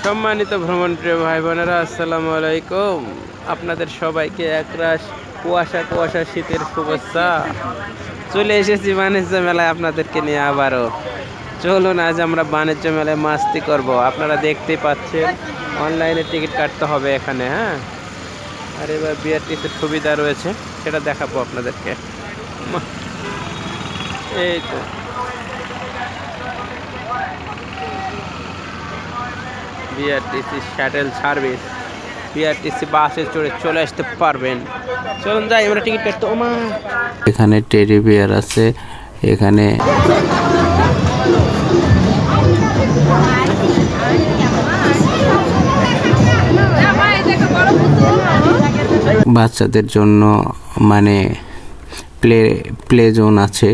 সম্মানিত ভ্রমণপ্রিয় ভাই বোনেরা, আসসালামু আলাইকুম। আপনাদের সবাইকে একরাশ কুয়াশা কুয়াশা শীতের শুভেচ্ছা। চলে এসেছি বাণিজ্য মেলায় আপনাদেরকে নিয়ে আবারও। চলুন আজ আমরা বাণিজ্য মেলায় মাস্তি করব। আপনারা দেখতেই পাচ্ছেন অনলাইনে টিকিট কাটতে হবে এখানে। হ্যাঁ, আর এবার বিআরটিসির সুবিধা রয়েছে, সেটা দেখাবো আপনাদেরকে। এই তো বিআরটিসি শ্যাটেল সার্ভিস, বিআরটিসি বাসে চড়ে চলে আসতে পারবেন। চলুন যাই আমরা টিকিট কাটতে। ওমা, এখানে টেডি বিয়ার আছে, এখানে বাচ্চাদের জন্য মানে প্লে জোন আছে।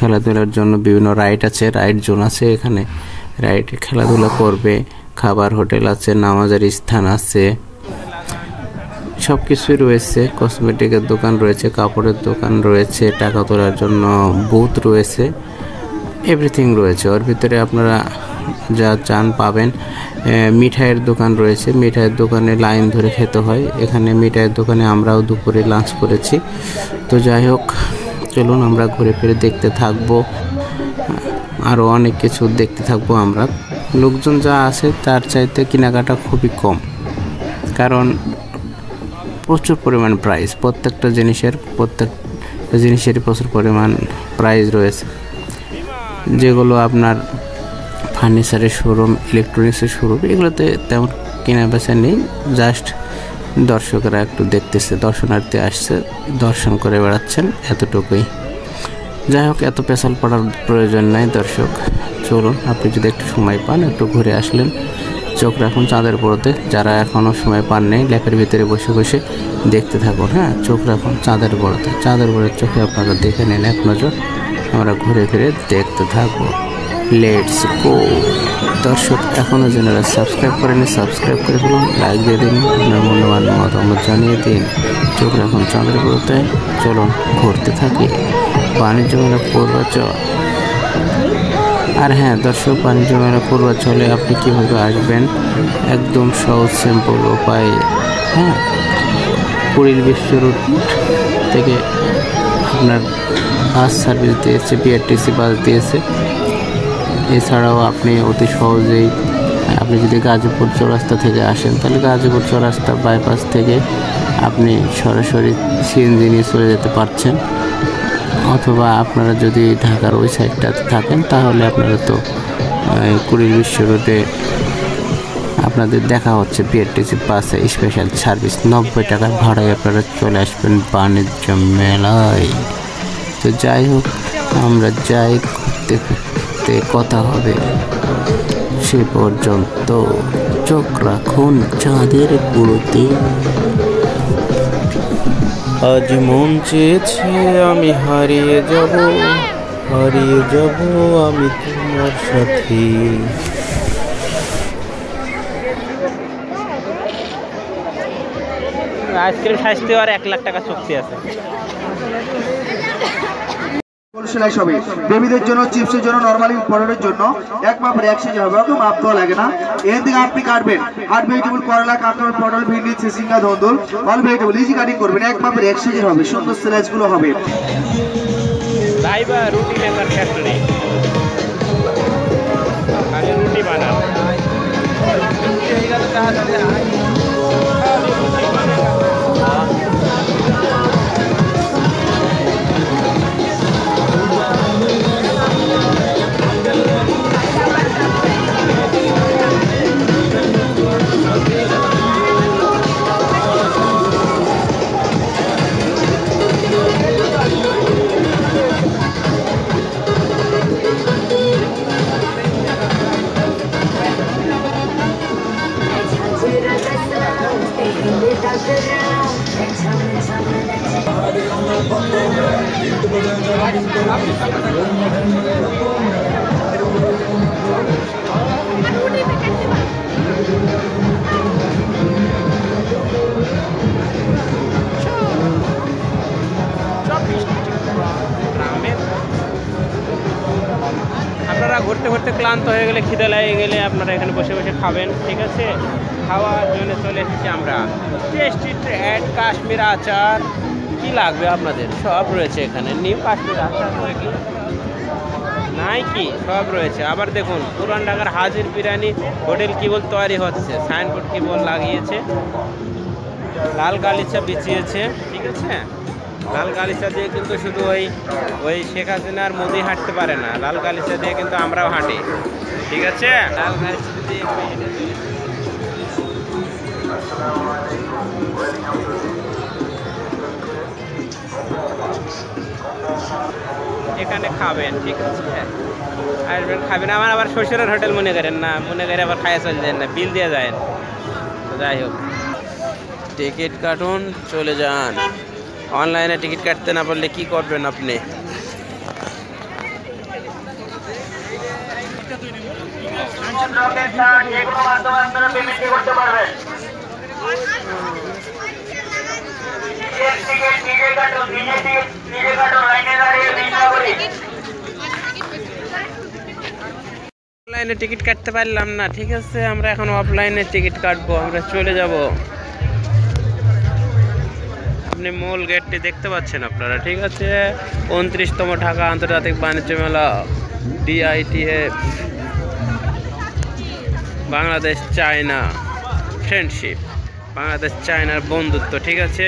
খেলাধুলার জন্য বিভিন্ন রাইড আছে, রাইড জোন আছে। এখানে রাইডে খেলাধুলা করবে, খাবার হোটেল আছে, নামাজের স্থান আছে, সব কিছুই রয়েছে। কসমেটিকের দোকান রয়েছে, কাপড়ের দোকান রয়েছে, টাকা তোলার জন্য বুথ রয়েছে, এভরিথিং রয়েছে। ওর ভিতরে আপনারা যা চান পাবেন। মিঠাইয়ের দোকান রয়েছে, মিঠাইয়ের দোকানে লাইন ধরে খেতে হয়। এখানে মিঠাইয়ের দোকানে আমরাও দুপুরে লাঞ্চ করেছি। তো যাই হোক, চলুন আমরা ঘুরে ফিরে দেখতে থাকবো, আরও অনেক কিছু দেখতে থাকবো আমরা। লোকজন যা আছে তার চাইতে কেনাকাটা খুবই কম, কারণ প্রচুর পরিমাণ প্রাইস। প্রত্যেকটা জিনিসেরই প্রচুর পরিমাণ প্রাইস রয়েছে। যেগুলো আপনার ফার্নিচারের শোরুম, ইলেকট্রনিক্সের শোরুম, এগুলোতে তেমন কেনা বেচা নেই। জাস্ট দর্শকেরা একটু দেখতেছে, দর্শনার্থী আসছে, দর্শন করে বেড়াচ্ছেন, এতটুকুই। যাই হোক, এত পেছাল পড়ার প্রয়োজন নাই দর্শক। চলুন, আপনি যদি একটু সময় পান, একটু ঘুরে আসলেন। চোখ রাখুন চাঁদের উপরতে। যারা এখনও সময় পান নেই, ল্যাপের ভিতরে বসে বসে দেখতে থাকুন। হ্যাঁ, চোখ রাখুন চাঁদের উপরতে। চাঁদের উপরের চোখে আপনারা দেখে নিন এক নজর। আমরা ঘুরে ফিরে দেখতে থাকবো। Let's go. দর্শক, এখনও যারা সাবস্ক্রাইব করেনি, সাবস্ক্রাইব করে ফেলুন, লাইক দিয়ে দিন, আপনার মূল্যবান মতামত জানিয়ে দিন। চোখ রাখুন চাঁদের উপরতে। চলুন ঘুরতে থাকি বাণিজ্য মেলা পূর্বাচল। আর হ্যাঁ দর্শক, বাণিজ্য মেলা পূর্বাচলে আপনি কীভাবে আসবেন, একদম সহজ সিম্পল উপায়। হ্যাঁ, পুরীর বিশ্ব রুট থেকে আপনার বাস সার্ভিস দিয়েছে, বিআরটিসি বাস দিয়েছে। এছাড়াও আপনি অতি সহজেই, আপনি যদি গাজীপুর চৌরাস্তা থেকে আসেন, তাহলে গাজীপুর চৌরাস্তা বাইপাস থেকে আপনি সরাসরি সিএনজি নিয়ে চলে যেতে পারছেন। অথবা আপনারা যদি ঢাকার ওই সাইডটাতে থাকেন, তাহলে আপনারা তো পুরীর বিশ্ব রোডে আপনাদের দেখা হচ্ছে বিআরটিসি বাসে স্পেশাল সার্ভিস। 90 টাকার ভাড়ায় আপনারা চলে আসবেন বাণিজ্য মেলায়। তো যাই হোক, আমরা যাই, ঘুরতে ঘুরতে কথা হবে। সে পর্যন্ত চোখ রাখুন চাঁদের উপরতে। আজ মন চেয়েছে আমি হারিয়ে যাব আমি তোমার সাথে। আইসক্রিম শাস্তি আর 1 লাখ টাকা চুক্তি আছে। সেলাই সবই বেবিদের জন্য, চিপসের জন্য, নরমালি পটেটোর জন্য এক মাপের এক সাইজ হবে, ওকে মাপ দেওয়া লাগে না। এখান থেকে আপনি কাটবেন হাট ভেজিটেবল, করলা, কাঁকড়, পটল, ভিন্ডি, চিচিঙ্গা, ধন্দুল, অল ভেজিটেবল ইজি কাটিং করবেন, এক মাপের এক সাইজের হবে, সুন্দর স্লাইস গুলো হবে। লাইবা রুটি মেকার ফ্যাক্টরি, আগে রুটি বানান। আপনারা ঘুরতে ঘুরতে ক্লান্ত হয়ে গেলে, খিদে লেগে গেলে আপনারা এখানে বসে বসে খাবেন, ঠিক আছে? খাওয়ার জন্য চলে এসেছি আমরা। টেস্টি ট্রেড কাশ্মীর আচার, কি লাগবে আপনাদের সব রয়েছে এখানে। নিউ কাশ্মীর আচার নাকি নাই কি সব রয়েছে। আবার দেখুন পুরান ঢাকার হাজির বিরিয়ানি হোটেল কি বল তৈরি হচ্ছে, সাইনবোর্ড কি বল লাগিয়েছে, লাল গালিচা বিছিয়েছে, ঠিক আছে? লাল গালিচা দিয়ে কিন্তু শুধু ওই শেখ হাসিনার মোদি হাঁটতে পারে না, লাল গালিচা দিয়ে কিন্তু আমরাও হাঁটি, ঠিক আছে? লাল গালিচা দিয়ে এখানে খাবেন, ঠিক আছে? আসবেন খাবেন। আমার আবার শ্বশুরের হোটেল মনে করেন না, মনে করে আবার খাইয়া চলে যায় না, বিল দিয়ে যায়। যাই হোক, টিকিট কাটুন, চলে যান। অনলাইনে টিকিট কাটতে না পারলে কি করবেন আপনি? অনলাইনে টিকিট কাটতে পারলাম না, ঠিক আছে? আমরা এখন অফলাইনে টিকিট কাটবো, আমরা চলে যাব। আপনি মূল গেটটি দেখতে পাচ্ছেন আপনারা, ঠিক আছে? 29তম ঢাকা আন্তর্জাতিক বাণিজ্য মেলা, DITF, Bangladesh China friendship, Bangladesh চায়নার বন্ধুত্ব, ঠিক আছে?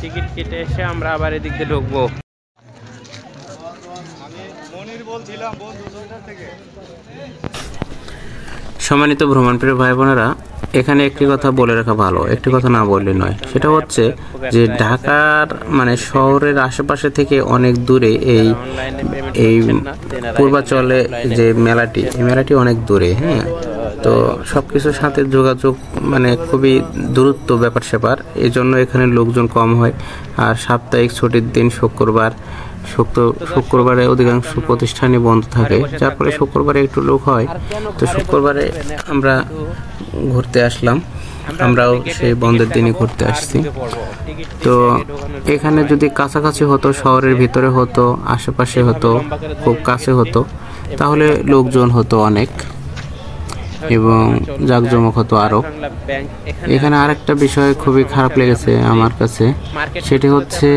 টিকিট কেটে এসে আমরা আবার এদিক দিয়ে ঢুকবো। সম্মানিত ভ্রমণপ্রিয় ভাই বোনেরা, এখানে একটি কথা বলে রাখা ভালো, একটি কথা না বললে নয়। সেটা হচ্ছে যে ঢাকার মানে শহরের আশেপাশে থেকে অনেক দূরে এই পূর্বাঞ্চলে যে মেলাটি, এই মেলাটি অনেক দূরে। হ্যাঁ, তো সবকিছুর সাথে যোগাযোগ মানে খুবই দূরত্ব ব্যাপার স্যাপার, এই জন্য এখানে লোকজন কম হয়। আর সাপ্তাহিক ছুটির দিন শুক্রবারে অধিকাংশ প্রতিষ্ঠানই বন্ধ থাকে, যার ফলে শুক্রবারে একটু লোক হয়। তো শুক্রবারে আমরা ঘুরতে আসলাম, আমরাও সেই বন্ধের দিনে ঘুরতে আসছি। তো এখানে যদি কাছাকাছি হতো, শহরের ভিতরে হতো, আশেপাশে হতো, খুব কাছে হতো, তাহলে লোকজন হতো অনেক এবং জাঁকজমক হতো আরো। এখানে আরেকটা বিষয় খুবই খারাপ লেগেছে আমার কাছে, সেটি হচ্ছে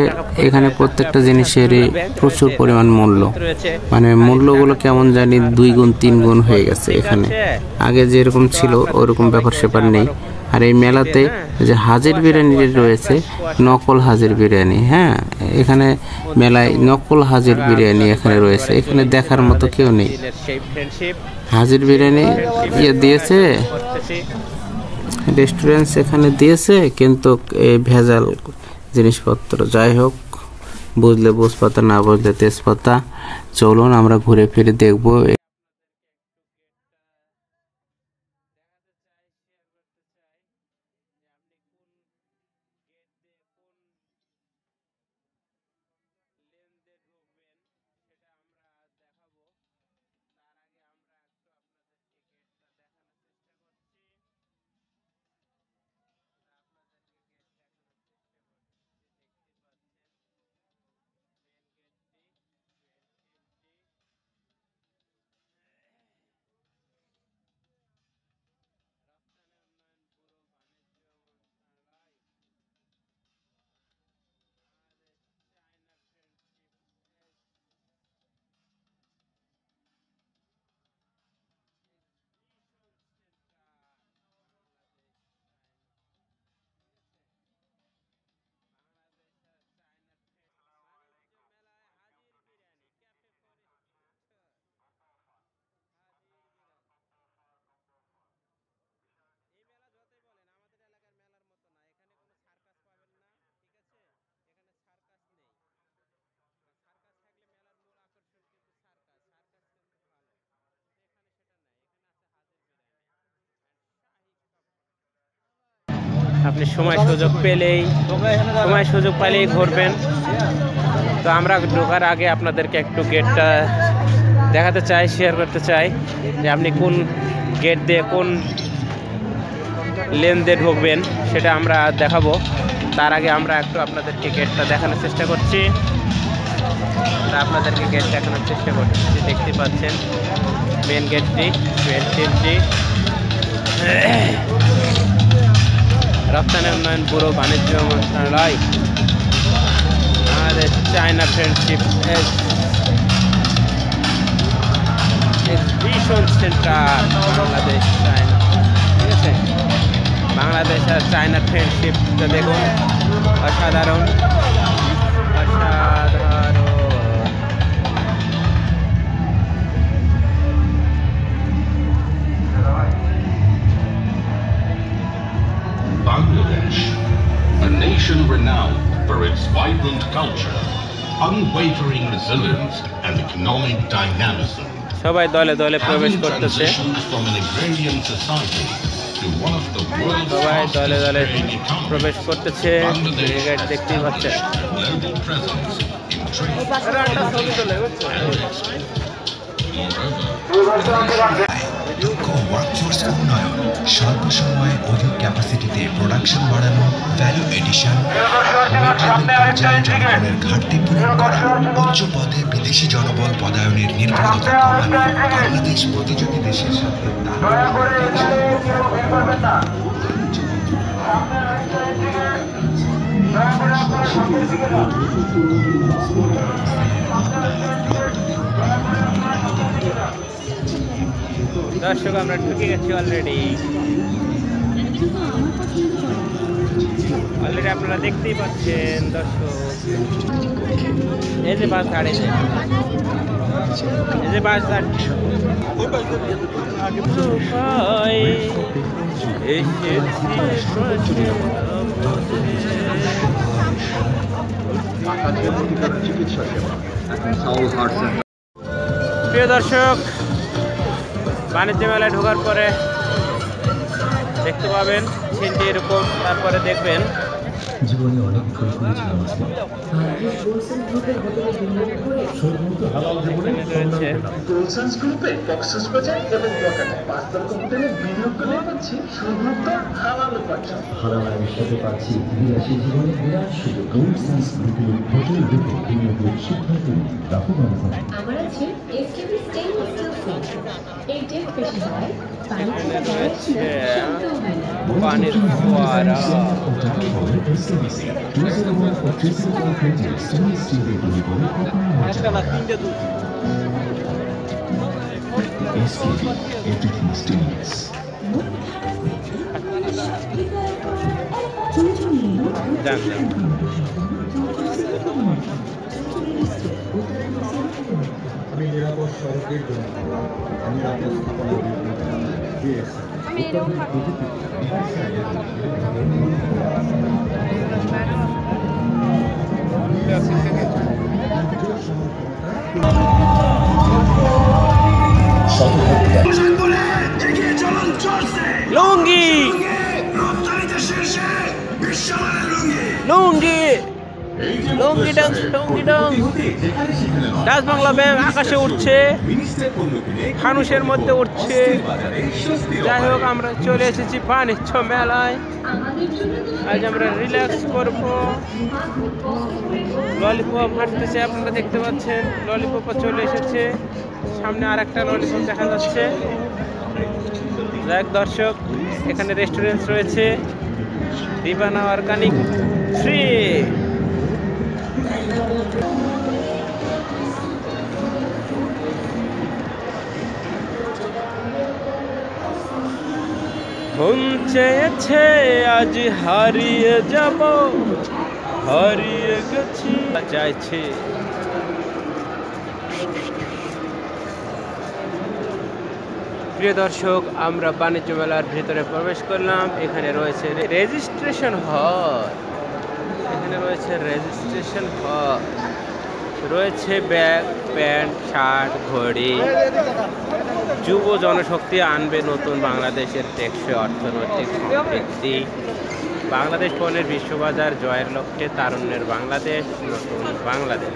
এখানে প্রত্যেকটা জিনিসেরই প্রচুর পরিমাণ মূল্য, মানে মূল্যগুলো কেমন জানি 2 গুণ 3 গুণ হয়ে গেছে। এখানে আগে যেরকম ছিল ওরকম ব্যাপার স্যাপার নেই। আর এই মেলাতে যে হাজির বিরিয়ানি রয়েছে, নকল হাজির বিরিয়ানি, হ্যাঁ, এখানে মেলায় নকল হাজির বিরিয়ানি এখানে রয়েছে, এখানে দেখার মতো কেউ নেই। হাজির বিরিয়ানি দিয়েছে রেস্টুরেন্ট, এখানে দিয়েছে, কিন্তু এই ভেজাল জিনিসপত্র। যাই হোক, বুঝলে বুঝপাতা, না বুঝলে তেজপাতা। চলুন আমরা ঘুরে ফিরে দেখবো। আপনি সময় সুযোগ পেলেই ঘুরবেন। তো আমরা ঢোকার আগে আপনাদেরকে একটু গেটটা দেখাতে চাই, শেয়ার করতে চাই যে আপনি কোন গেট দিয়ে কোন লেন দিয়ে ঢুকবেন সেটা আমরা দেখাবো। তার আগে আমরা একটু আপনাদেরকে গেটটা দেখানোর চেষ্টা করছি। দেখতে পাচ্ছেন মেন গেটটি, রপ্তানি উন্নয়ন ব্যুরো, বাণিজ্য মন্ত্রণালয়, আমাদের China friendship exhibition centre Bangladesh China, ঠিক আছে। বাংলাদেশ আর চায়না ফ্রেন্ডশিপটা দেখুন, অসাধারণ। Bangladesh, a nation renowned for its vibrant culture, unwavering resilience and economic dynamism. সবাই দলে দলে প্রবেশ করতেছে, দেখতেই পাচ্ছেন। দক্ষ ওয়ার্কফোর্স উন্নয়ন, স্বল্প সময়ে অধিক ক্যাপাসিটিতে প্রোডাকশন বাড়ানো, ভ্যালু এডিশন, পর্যায়ে জনবলের ঘাটতি পূরণ করা, উচ্চ পদে বিদেশি জনবল পদায়নের নির্ভরতা কমানো, বাংলাদেশ প্রতিযোগী দেশের সাথে দর্শক আমরা ঢুকে গেছি অলরেডি আপনারা দেখতেই পাচ্ছেন। দর্শক এই যে বাস ছাড়েছে, প্রিয় দর্শক, বাণিজ্য মেলায় ঢোকার পরে দেখতে পাবেন সিনটি এরকম। তারপরে দেখবেন জীবনে অনেক ভুল করেছিলাম। হারামায়ের সাথে পাচ্ছি বিলাসী জীবনে বিরাট সুযোগ। হোটেল গ্রুপে বিনিয়োগের সিদ্ধান্ত রাখো বাংলা। আমার আছে এসকেপি স্টেইনলেস স্টিল সিঙ্ক। এই টেক বেশি হয়, পানি থেকে ডাইরেক্ট শুনতেও হয় না। পানির ফোয়ারা। Everything stainless. আমি নিরাপদ সড়কের জন্য নিরাপদ স্থাপনা লুঙ্গি লুঙ্গি লুঙ্গি ডান্স, ডান্স বাংলা ব্যাংক আকাশে উঠছে, ফানুষের মধ্যে উঠছে। যাই হোক, আমরা চলে এসেছি বাণিজ্য মেলায়। আজ আমরা রিল্যাক্স করব। ললিপপ হাঁটতেছে, আপনারা দেখতে পাচ্ছেন। ললিপপ চলে এসেছে, সামনে আর একটা ললিপপ দেখা যাচ্ছে। যাই হোক দর্শক, এখানে রেস্টুরেন্ট রয়েছে, রিবানা অর্গানিক ফ্রি। মন চেয়েছে আজ হারিয়ে যাব, হারিয়ে গেছি চাইছে। প্রিয় দর্শক, আমরা বাণিজ্য মেলার ভিতরে প্রবেশ করলাম। এখানে রয়েছে রেজিস্ট্রেশন হল, রয়েছে ব্যাগ, প্যান্ট, শার্ট, ঘড়ি। যুব জনশক্তি আনবে নতুন বাংলাদেশের টেকসই অর্থনৈতিক সমৃদ্ধি। বাংলাদেশ পণ্যের বিশ্ববাজার জয়ের লক্ষ্যে তারুণ্যের বাংলাদেশ, নতুন বাংলাদেশ।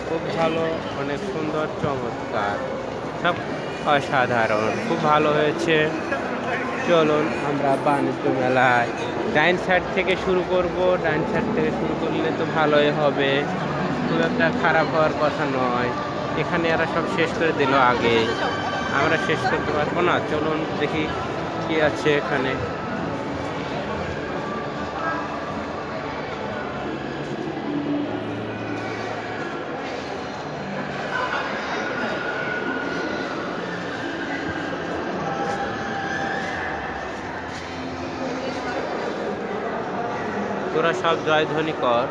খুব ভালো, অনেক সুন্দর, চমৎকার, সব অসাধারণ, খুব ভালো হয়েছে। চলুন আমরা বাণিজ্য মেলায় ডাইন সাইড থেকে শুরু করব। ডাইন সাইড থেকে শুরু করলে তো ভালোই হবে, খুব একটা খারাপ হওয়ার কথা নয়। এখানে এরা সব শেষ করে দিল আগে, আমরা শেষ করতে পারবো না। চলুন দেখি কি আছে এখানে। তোরা সব জয়ধ্বনি কর,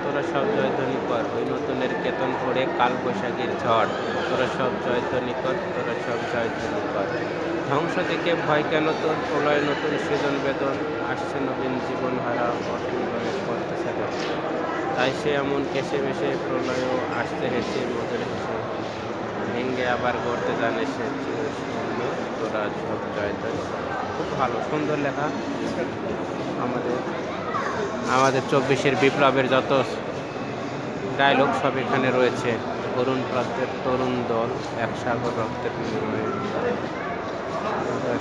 তোরা সব জয়ধ্বনি কর, ওই নতুনের কেতন পড়ে কাল বৈশাখীর ঝড়। তোরা সব জয়ধ্বনি কর, তোরা সব জয়ধ্বনি কর। ধ্বংস থেকে ভয় কেন তোর, প্রলয় নতুন সৃজন বেদন, আসছে নবীন জীবন হারা, অসুন্দরের করতেছে। তাই সে এমন কেসে মেশে, প্রলয়ও আসতে হেসে, মধুর হেসে ভেঙ্গে আবার গড়তে জানে সে চিরশূন্য। তোরা সব জয়ধ্বনি কর। খুব ভালো, সুন্দর লেখা। আমাদের 24-এর বিপ্লবের যত ডায়লগ সব এখানে রয়েছে। অরুণ প্রান্তের তরুণ দল, এক সাগর রক্তের বিনিময়ে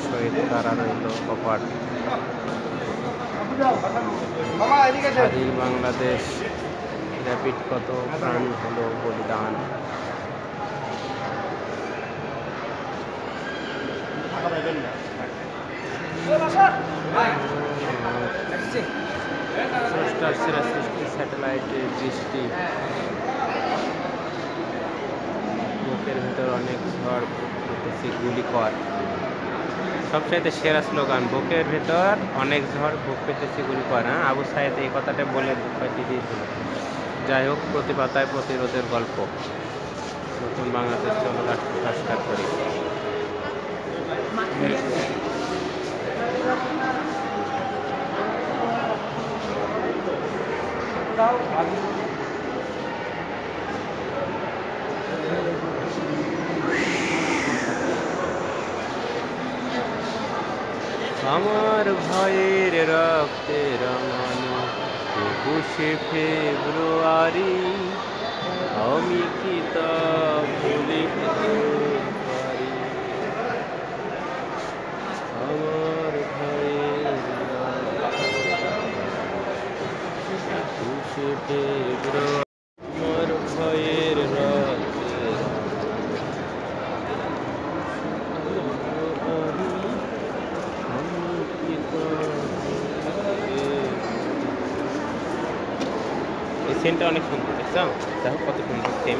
শহীদ তারা রইল কপাট। স্বাধীন বাংলাদেশ, র্যাপিড কত প্রাণ হলো বলিদান। স্রষ্টার সেরা সৃষ্টি, স্যাটেলাইটের দৃষ্টি, বুকের ভেতর অনেক ঝড়, বুক পেতেছি গুলি কর। সবচাইতে সেরা স্লোগান, বুকের ভেতর অনেক ঝড়, বুক পেতেছি গুলি কর। হ্যাঁ, আবু সাইদ এই কথাটা বলে বুক পাইতে দিয়েছিল। যাই হোক, প্রতিপাতায় প্রতিরোধের গল্প। নতুন বাংলাদেশ চলো রাষ্ট্র সংস্কার করি। আমার ভাইয়ের রক্তে রাঙানো 21শে ফেব্রুয়ারি, আমি কি তা ভুলিতে পারি? আমার ভাইয়ের 21শে ফেব্রুয়ারি, আমার ভাইয়ের রক্তে এই সিনটা অনেক সুন্দর, দেখছো? দেখো কত সুন্দর সিন।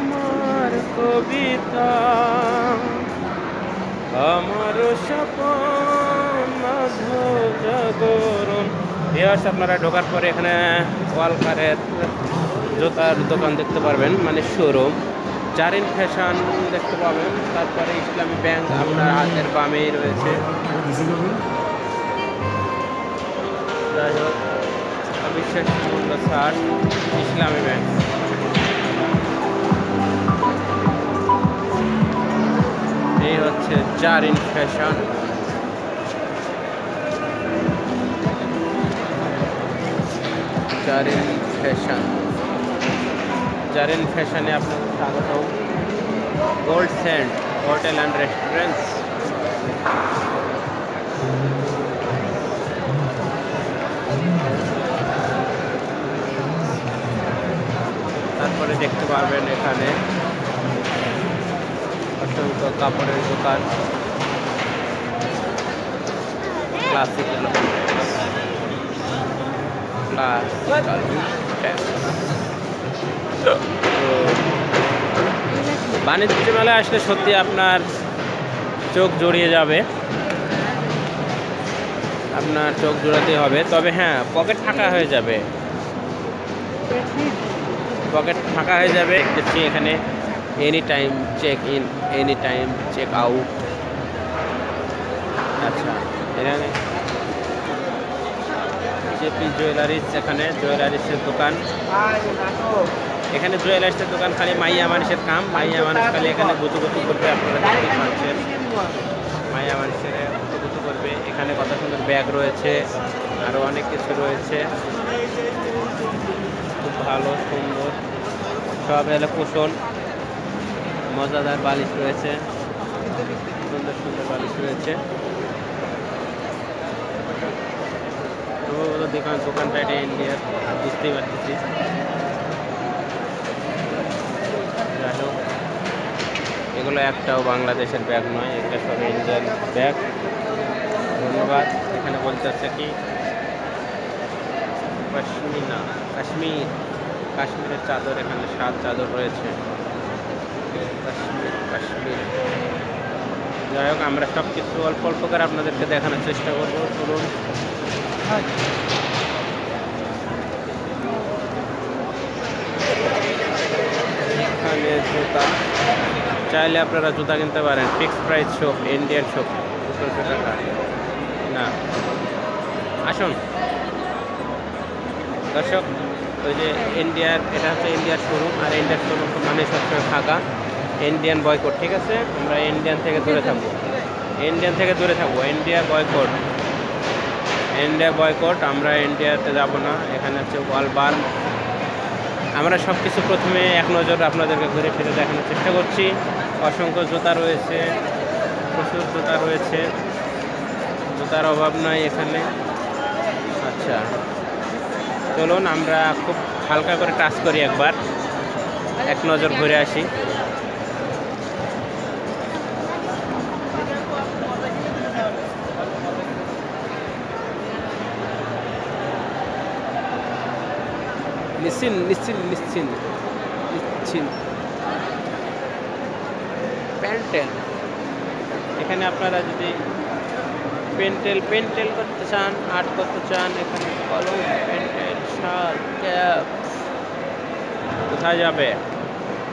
আমার কবিতা, আমার স্বপ্ন জাগরণ। আপনারা ঢোকার পরে এখানে ওয়ালকারের জুতার দোকান দেখতে পারবেন, মানে শোরুম। জারিন ফ্যাশন দেখতে পাবেন। তারপরে ইসলামী ব্যাংক আপনার হাতের বামেই রয়েছে। যাই হোক, অবিশ্বাস মূল্য ছাড়, ইসলামী ব্যাংক। এই হচ্ছে জারিন ফ্যাশন। জারিন ফ্যাশন, জারিন ফ্যাশনে আপনাদের স্বাগত। Gold sand hotel and restaurants. তারপরে দেখতে পারবেন এখানে অসংখ্য কাপড়ের দোকান, ক্লাসিক্যাল বাণিজ্য মেলায় আসলে সত্যি আপনার চোখ জড়িয়ে যাবে, আপনার চোখ জোড়াতে হবে। তবে হ্যাঁ, পকেট ফাঁকা হয়ে যাবে, পকেট ফাঁকা হয়ে যাবে। দেখছি এখানে any time check in, any time check out. আচ্ছা, এখানে জেপি জুয়েলারিস, এখানে জুয়েলারিসের দোকান। এখানে জুয়েলারিসের দোকান খালি মাইয়া মানুষের কাম, মাইয়া মানুষ খালি এখানে গুতুগুতু করবে। আপনারা দেখতে পাচ্ছেন মাইয়া মানুষের গুতুগুতু করবে। এখানে কত সুন্দর ব্যাগ রয়েছে, আরও অনেক কিছু রয়েছে, খুব ভালো সুন্দর সব। এলো কুশন, মজাদার বালিশ রয়েছে, সুন্দর সুন্দর বালিশ রয়েছে। দোকানটা এটা ইন্ডিয়ার, বুঝতেই পারতেছি। যাই হোক, এগুলো একটাও বাংলাদেশের ব্যাগ নয়, এগুলো সব ইন্ডিয়ান ব্যাগ। ধন্যবাদ। এখানে বলতে হচ্ছে কি পশমিনা, কাশ্মীরের চাদর, এখানে 7 চাদর রয়েছে। কাশ্মীর। যাই হোক, আমরা সব কিছু অল্প অল্প করে আপনাদেরকে দেখানোর চেষ্টা করবো। চলুন। এখানে জুতা, চাইলে আপনারা জুতা কিনতে পারেন। Fixed price shop, Indian shop, 200 টাকা না। আসুন দর্শক, ওই যে ইন্ডিয়ার, এটা হচ্ছে ইন্ডিয়ার শোরুম, আর ইন্ডিয়ার শোরুম মানে সবসময় ফাঁকা। ইন্ডিয়ান বয়কট, ঠিক আছে? আমরা ইন্ডিয়ান থেকে দূরে থাকবো, ইন্ডিয়া বয়কট। আমরা ইন্ডিয়াতে যাব না। এখানে হচ্ছে ওয়ালবার। আমরা সব কিছু প্রথমে এক নজর আপনাদেরকে ঘুরে ফিরে দেখানোর চেষ্টা করছি। অসংখ্য জুতা রয়েছে, প্রচুর জুতা রয়েছে, জুতার অভাব নয় এখানে। আচ্ছা, চলুন আমরা খুব হালকা করে টাচ করি, একবার এক নজর ঘুরে আসি। নিশ্চিন পেন্টেল। এখানে আপনারা যদি পেন্টেল করতে চান, আর্ট করতে চান, এখানে কলম, পেন্টেল, শাল, ক্যাপ। কোথায় যাবে?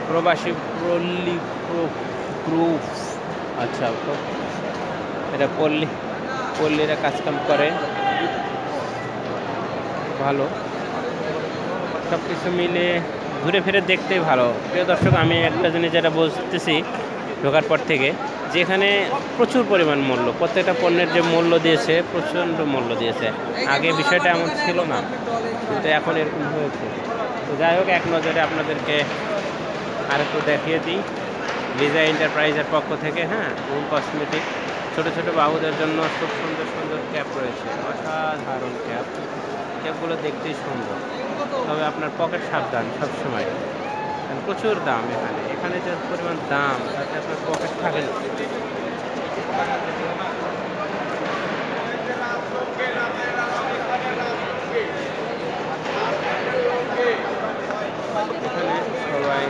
প্রবাসী প্রুফ। আচ্ছা, এটা পল্লীরা কাজকাম করে, ভালো। সব কিছু মিলে ঘুরে ফিরে দেখতেই ভালো। প্রিয় দর্শক, আমি একটা জিনিস যেটা বুঝতেছি ঢোকার পর থেকে, যেখানে প্রচুর পরিমাণ মূল্য, প্রত্যেকটা পণ্যের যে মূল্য দিয়েছে, প্রচণ্ড মূল্য দিয়েছে। আগে বিষয়টা এমন ছিল না, কিন্তু এখন এরকম হয়েছে। তো যাই হোক, এক নজরে আপনাদেরকে আর একটু দেখিয়ে দিই। লিজা এন্টারপ্রাইজের পক্ষ থেকে, হ্যাঁ, হোম কসমেটিক, ছোটো ছোটো বাবুদের জন্য খুব সুন্দর সুন্দর ক্যাপ রয়েছে, অসাধারণ ক্যাপগুলো দেখতেই সুন্দর। তবে আপনার পকেট সাবধান সবসময়, প্রচুর দাম এখানে যে পরিমাণ দাম, তাতে আপনার পকেট থাকে না। এখানে সবাই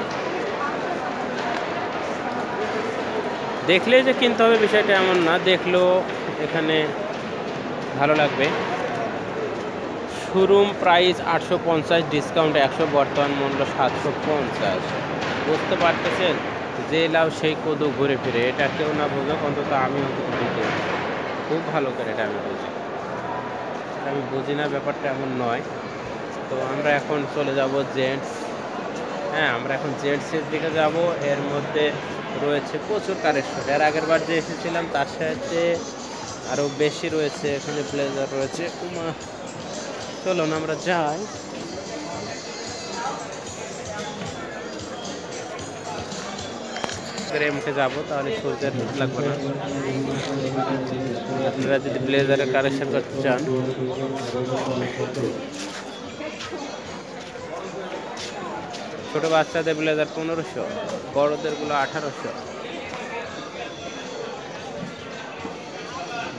দেখলে যে কিনতে হবে বিষয়টা এমন না, দেখলেও এখানে ভালো লাগবে। শোরুম প্রাইস 850, ডিসকাউন্ট 100, বর্তমান মূল্য 750। বুঝতে পারতেছেন? যে লাভ সেই কদু ঘুরে ফিরে, এটা কেউ না বোঝো, অন্তত আমি বুঝি, খুব ভালো করে এটা আমি বুঝি না, ব্যাপারটা এমন নয়। তো আমরা এখন চলে যাব জেন্টস। হ্যাঁ, আমরা এখন জেন্টসের দিকে যাব। এর মধ্যে রয়েছে প্রচুর কালেকশন। এর আগের বার যে এসেছিলাম তার সাথে আরও বেশি রয়েছে। এখানে ব্লেজার রয়েছে। চলুন আমরা যাই। মুখে যাবো, তাহলে সূর্যের লাগবে না। আপনারা যদি ব্লেজারের কালেকশন করতে চান, ছোট বাচ্চাদের ব্লেজার 1500, বড়দের গুলো 1800।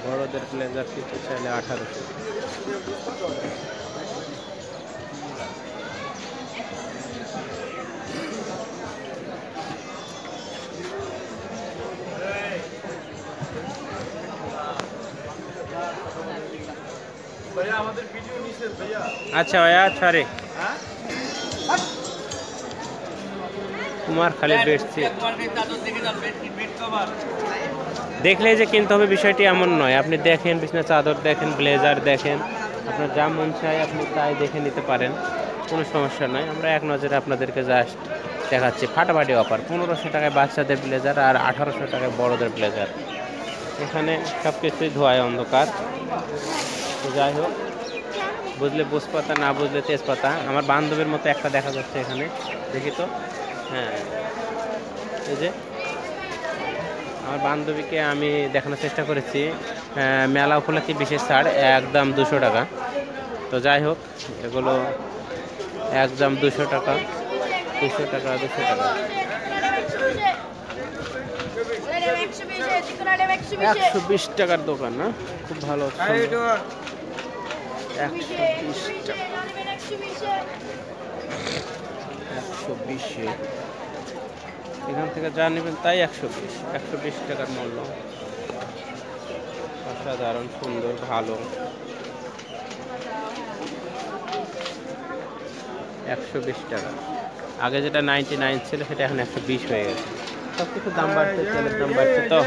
বড়দের ব্লেজার কিনতে চাইলে 1800। আচ্ছা ভাইয়া, সরি কুমার খালি বেডছি। দেখলে যে কিনতে হবে বিষয়টি এমন নয়। আপনি দেখেন, বিছনা চাদর দেখেন, ব্লেজার দেখেন, আপনার যা মন চায় আপনি তাই দেখে নিতে পারেন, কোনো সমস্যা নয়। আমরা এক নজরে আপনাদেরকে জাস্ট দেখাচ্ছি ফাটাফাটি অফার। 1500 টাকায় বাচ্চাদের ব্লেজার আর 1800 টাকায় বড়দের ব্লেজার। এখানে সব কিছুই ধোয়ায় অন্ধকার। তো যাই হোক, বুঝলে বুঝপাতা, না বুঝলে তেজপাতা। আমার বান্ধবীর মতো একটা দেখা যাচ্ছে এখানে, দেখি তো। হ্যাঁ, এই যে আমার বান্ধবীকে আমি দেখানোর চেষ্টা করেছি মেলা উপলক্ষে বিশেষ ছাড়, একদম 200 টাকা। তো যাই হোক, এগুলো একদম 200 টাকা, 200 টাকা, 200 টাকা। 120 টাকার দোকান না, খুব ভালো। 120 টাকা, 120। এখান থেকে যা নেবেন তাই 120 টাকার মূল্য। অসাধারণ সুন্দর ভালো। 120 টাকা। আগে যেটা 99 ছিল সেটা এখন 120 হয়ে গেছে। সব কিছু দাম বাড়ছে, তেলের দাম বাড়ছে। তো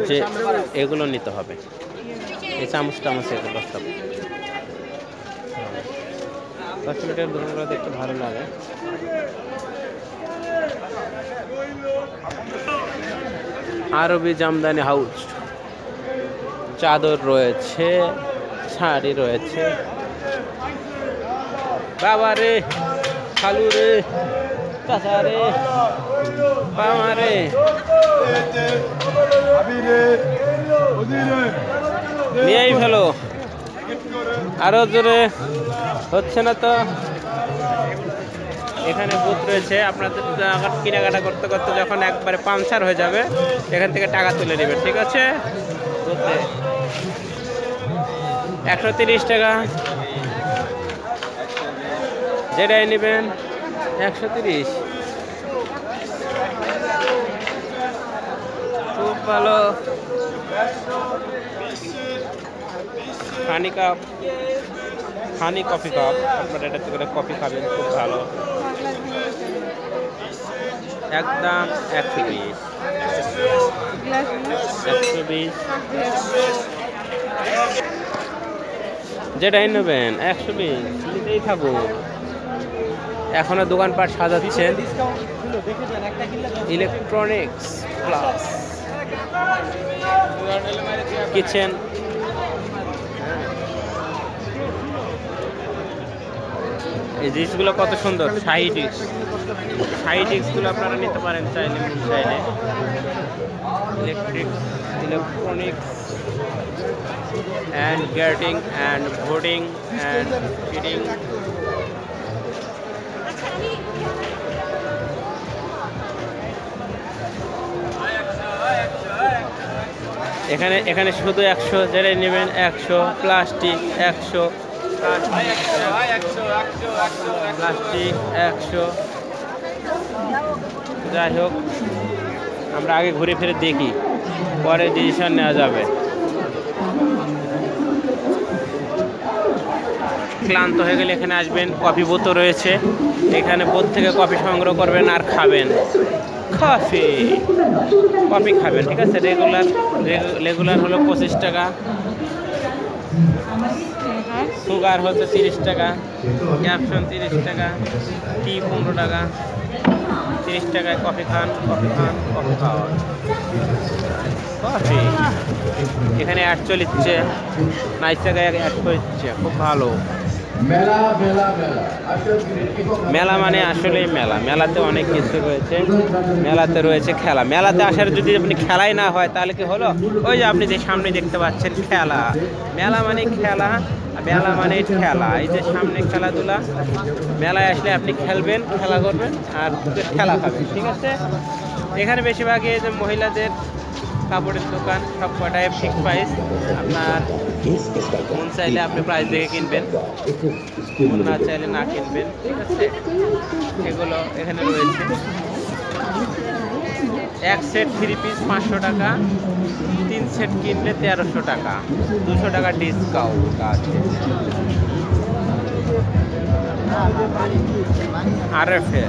যে এগুলো নিতে হবে, এই চামচ টামচ এগুলো সব। 10 মিনিটের দোকানগুলো দেখতে ভালো লাগে। আরবি জামদানি হাউস, চাদর রয়েছে, শাড়ি রয়েছে। বাবা রে, খালু রে, চাচা রে, বাবা রে, নিয়েই ফেলো। আরো জোরে হচ্ছে না তো। এখানে বুথ রয়েছে, আপনাদের কেনাকাটা করতে করতে যখন একবারে পাংচার হয়ে যাবে এখান থেকে টাকা তুলে নেবেন, ঠিক আছে? বুথে 130 টাকা, যেটাই নেবেন 130। খুব ভালো। হানি কাপ, হানি কফি কাপ, আপনারা এটা থেকে কফি খাবেন, খুব ভালো। একদম 120, 120। যেটাই নেবেন 120, নিতেই থাকুন। এখনো দোকানপাট সাজাচ্ছেন। ইলেকট্রনিক্স প্লাস কিচেন, এই জিনিসগুলো কত সুন্দর। সাইডিক্সগুলো আপনারা নিতে পারেন চাইলে, চাইলে। Electronics and getting and voting and feeding. এখানে শুধু 100, যেটাই নেবেন 100। Plastic 100, plastic 100। যাই হোক, আমরা আগে ঘুরে ফিরে দেখি, পরে ডিসিশন নেওয়া যাবে। ক্লান্ত হয়ে গেলে এখানে আসবেন, কফি বোতল রয়েছে। এখানে বোত থেকে কফি সংগ্রহ করবেন আর খাবেন। কফি খাবেন, ঠিক আছে? রেগুলার হলো 25 টাকা, সুগার হচ্ছে 30 টাকা, ক্যাপসন 30 টাকা, টি 15 টাকা। 30 টাকায় কফি খান, কফি খাওয়ান। কফি এখানে 8 চলিচ্ছে, 9 টাকায় 1 হচ্ছে, খুব ভালো। মেলা মানে আসলেই মেলা। মেলাতে অনেক কিছু রয়েছে। মেলাতে রয়েছে খেলা। মেলাতে আসার যদি আপনি খেলাই না হয় তাহলে কি হলো? ওই যে আপনি যে সামনে দেখতে পাচ্ছেন খেলা। মেলা মানে খেলা, মেলা মানে খেলা। এই যে সামনে খেলাধুলা। মেলায় আসলে আপনি খেলবেন, খেলা করবেন আর খেলা খাবেন, ঠিক আছে? এখানে বেশিরভাগই এই যে মহিলাদের কাপড়ের দোকান, সব কটায় ফিক্সড প্রাইস। আপনার মন চাইলে আপনি প্রাইস দেখে কিনবেন, মন না চাইলে না কিনবেন, ঠিক আছে? এগুলো এখানে রয়েছে। এক সেট 3 পিস 500 টাকা, 3 সেট কিনলে 1300 টাকা, 200 টাকা ডিসকাউন্ট আছে। আরএফএ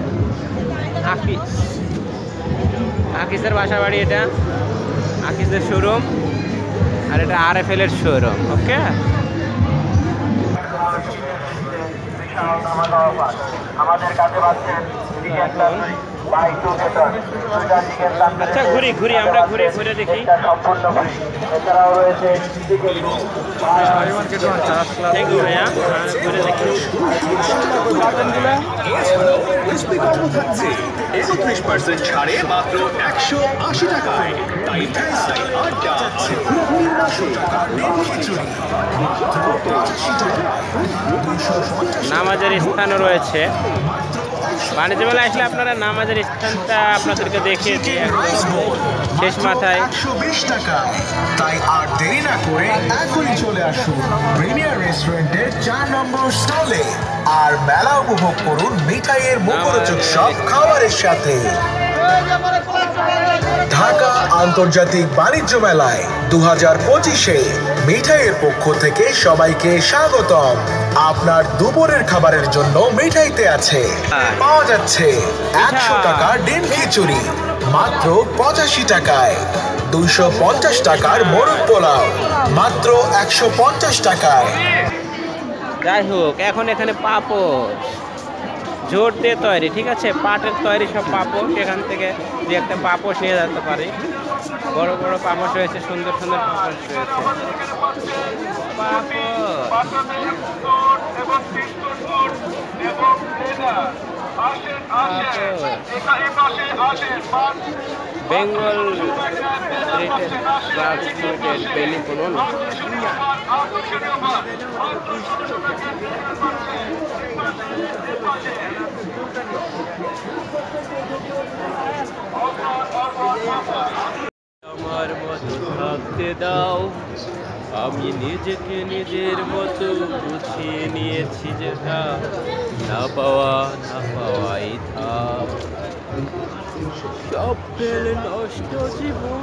আকিসের বাসা বাড়ি, এটা আকিসের শোরুম। আর এটা RFL এর শোরুম। ওকে, আমাদের কাছে পাচ্ছেন আচ্ছা ঘুরি ঘুরি আমরা ঘুরে ঘুরে দেখি। সম্পূর্ণ ফ্রি। এছাড়াও রয়েছে থ্যাংক ইউ ভাইয়া, ঘুরে দেখি। এছাড়াও থাকছে 31% ছাড়ে মাত্র 180 টাকায়। তাই ভ্যানসাই, আড্ডা আর পুরোপুরি 900 টাকা ডিম খিচুড়ি মাত্র 85 টাকায়। 250 নামাজের স্থানও রয়েছে। বাণিজ্য মেলা আসলে আপনারা নামাজের স্থানটা আপনাদেরকে দেখিয়ে দিই একদম শেষ মাথায়। 120 টাকায়। তাই আর দেরি না করে এখনই চলে আসুন প্রিমিয়ার রেস্টুরেন্টের 4 নম্বর স্টলে আর মেলা উপভোগ করুন মিঠাইয়ের মুখরোচক সব খাবারের সাথে। ঢাকা আন্তর্জাতিক বাণিজ্য মেলায় 2025-এ মিঠাইয়ের পক্ষ থেকে সবাইকে স্বাগতম। আপনার দুপুরের খাবারের জন্য মিঠাইতে আছে, পাওয়া যাচ্ছে 100 টাকার ডিম খিচুড়ি মাত্র 85 টাকায়, 250 টাকার মোরগ পোলাও মাত্র 150 টাকায়। যাই হোক, এখন এখানে পাপড় জোর দিয়ে তৈরি, ঠিক আছে, পাটের তৈরি সব পাপড়। এখান থেকে যে একটা পাপড় নিয়ে যেতে পারি। বড় বড় পাপড় রয়েছে, সুন্দর সুন্দর পাপড় রয়েছে। বেঙ্গল বেলিপুরন আমার মতো থাকতে দাও, আমি নিজেকে নিজের মতো গুছিয়ে নিয়েছি, যেটা না পাওয়াই থাক, সব ফেলে নষ্ট জীবন।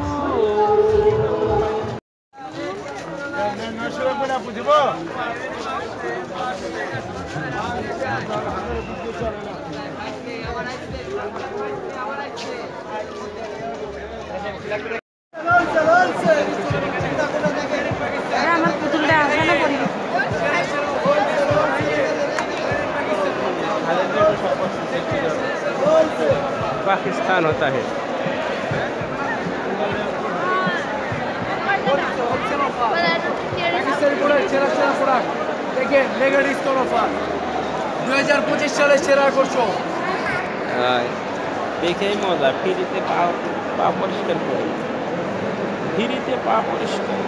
पाकिस्तान होता है। দেখে মজা, ফ্রিতে পা পরিষ্কার করে, ফ্রিতে পা পরিষ্কার।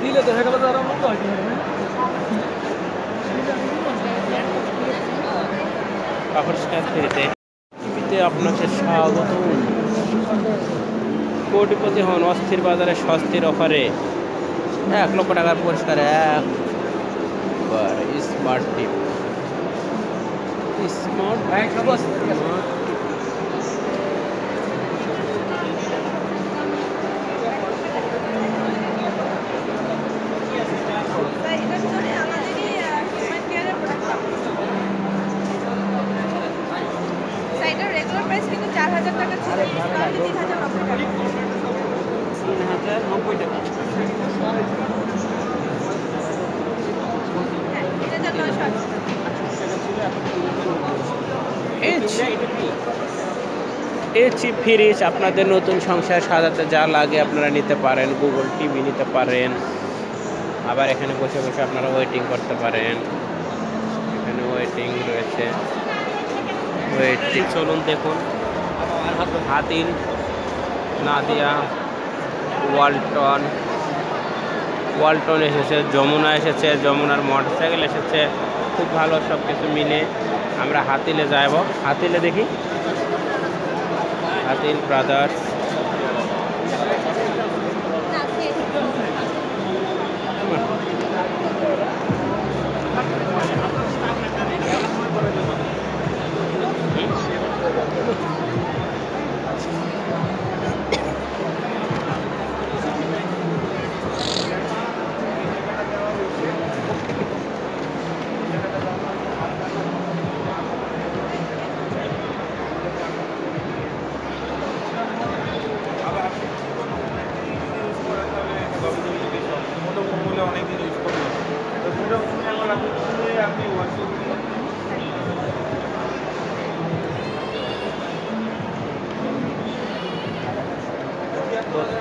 দিলে দেখা গেল তারা মতো হয়। পৃথিবীতে আপনাকে স্বাগত। কোটিপতি হন অস্থির বাজারে সস্তির অফারে। 1 লক্ষ টাকার পুরস্কার একবার স্মার্ট টিপ। স্মার্ট রেগুলার প্রাইস কিন্তু 4000 টাকা ছিল, ডিসকাউন্টে 3090 টাকা। 3090 টাকা। এসি ফ্রিজ আপনাদের নতুন সংসার সাজাতে যা লাগে আপনারা নিতে পারেন। গুগল টিভি নিতে পারেন, আবার এখানে বসে বসে আপনারা ওয়েটিং করতে পারেন। এখানে ওয়েটিং রয়েছে, ওয়েটিং। চলুন দেখুন, হাতিল, নাদিয়া, ওয়ালটন এসেছে, যমুনা এসেছে, যমুনার মোটরসাইকেল এসেছে। খুব ভালো, সব কিছু মিলে আমরা হাতিলে যাব। হাতিলে দেখি, হাতিল ব্রাদার্স। অনেকদিন ইউজ করলাম তো দুটো ফোন এখন আপনি খুলে আপনি ওয়াশিং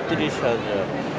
32,000